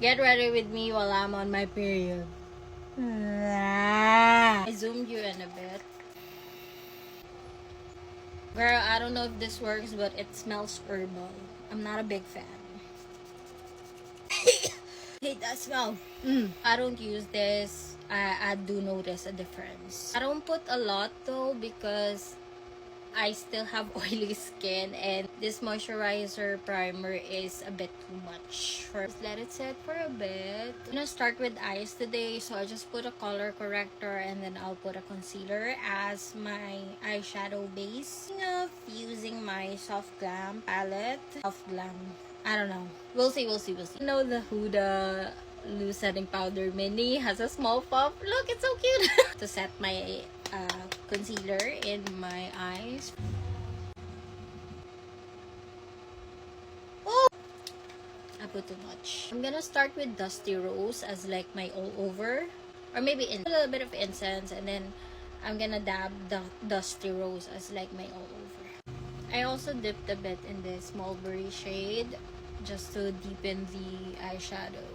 Get ready with me while I'm on my period. I zoomed you in a bit. Girl, I don't know if this works, but it smells herbal. I'm not a big fan. Hate that smell. I don't use this. I do notice a difference. I don't put a lot though because I still have oily skin, and this moisturizer primer is a bit too much. Just let it set for a bit. I'm gonna start with eyes today, so I just put a color corrector and then I'll put a concealer as my eyeshadow base. Of using my Soft Glam palette. Soft Glam. I don't know. We'll see. You know the Huda loose setting powder mini has a small puff. Look, it's so cute. To set my concealer in my eyes. Oh! I put too much. I'm gonna start with Dusty Rose as like my all over. Or maybe a little bit of incense, and then I'm gonna dab the Dusty Rose as like my all over. I also dipped a bit in this Mulberry shade just to deepen the eyeshadow.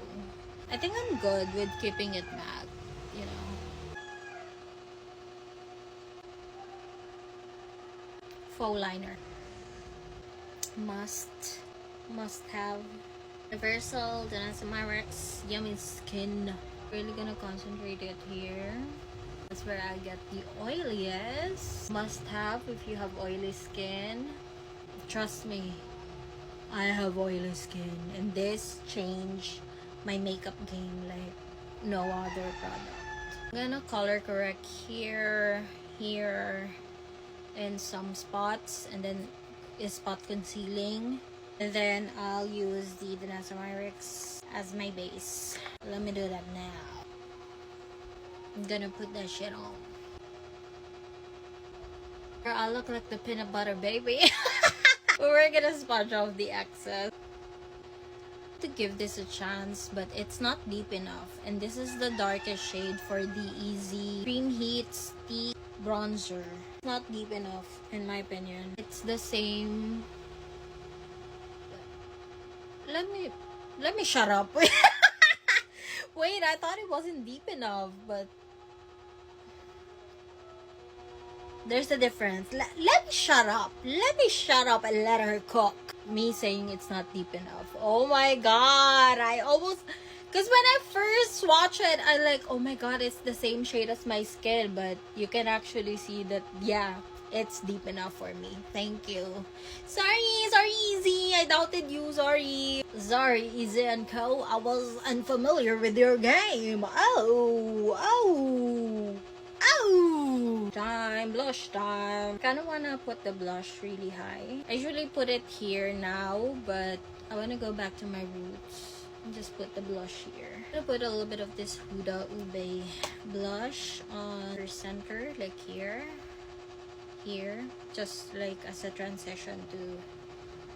I think I'm good with keeping it matte, you know. Faux liner. Must have. Universal, then as my Rex Yummy Skin. Really gonna concentrate it here. That's where I get the oiliest. Must have if you have oily skin. Trust me, I have oily skin, and this changed my makeup game like no other product. I'm gonna color correct here, and some spots, and then is spot concealing. And then I'll use the Danessa Myrix as my base. Let me do that now. I'm gonna put that shit on. Girl, I look like the peanut butter baby. We're gonna sponge off the excess. To give this a chance, but it's not deep enough. And this is the darkest shade for the Easy Cream Heat Stick Bronzer. Not deep enough, in my opinion. It's the same. Let me shut up. Wait, I thought it wasn't deep enough, but there's a difference. Let me shut up. Let me shut up and let her cook. Me saying it's not deep enough. Oh my god, I almost... Because when I first watched it, I like, oh my god, it's the same shade as my skin. But you can actually see that, yeah, it's deep enough for me. Thank you. Sorry, Easy. I doubted you, sorry. Sorry, Easy and Co. I was unfamiliar with your game. Oh. Blush time. Kinda wanna put the blush really high. I usually put it here now, but I wanna go back to my roots and just put the blush here. I'm gonna put a little bit of this Huda Ube blush on the center, like here, just like as a transition to,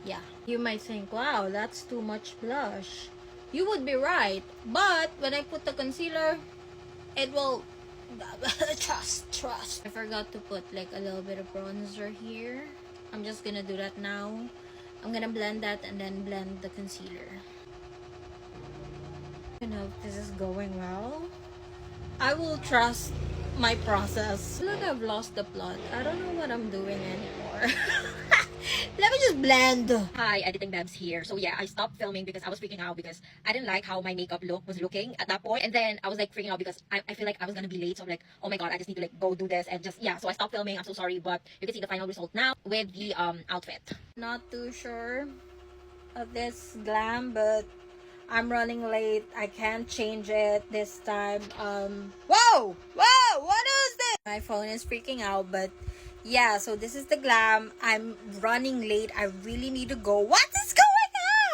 yeah. You might think, wow, that's too much blush. You would be right, but when I put the concealer, it will trust. I forgot to put like a little bit of bronzer here. I'm just gonna do that now. I'm gonna blend that and then blend the concealer. You know, if this is going well, I will trust my process. Look, I've lost the plot. I don't know what I'm doing anymore. Let me just blend. Hi, Editing Babs here. So yeah, I stopped filming because I was freaking out because I didn't like how my makeup look was looking at that point. And then I was like freaking out because I feel like I was gonna be late. So I'm like, oh my god, I just need to like go do this and just, yeah. So I stopped filming. I'm so sorry, but you can see the final result now with the outfit. Not too sure of this glam, but I'm running late. I can't change it this time. Whoa! What is this? My phone is freaking out, but yeah, so this is the glam. I'm running late. I really need to go. What is going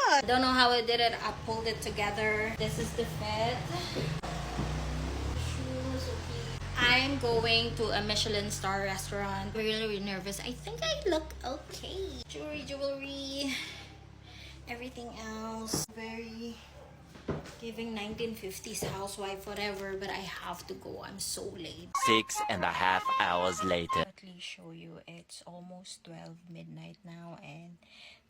on? I don't know how I did it. I pulled it together. This is the fit. Shoes, okay. I'm going to a Michelin star restaurant. Really nervous. I think I look okay. Jewelry. Everything else very giving 1950s housewife, whatever, but I have to go. I'm so late. 6.5 hours later. Let me show you. It's almost 12 midnight now, and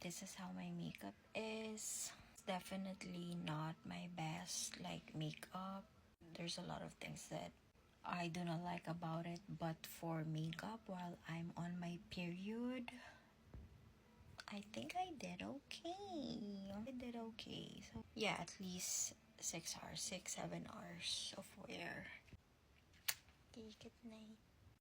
this is how my makeup is. It's definitely not my best. there's a lot of things that I do not like about it, but for makeup while I'm on my period, I think I did okay. So yeah, at least 6 hours, 6-7 hours of wear. Okay, good night.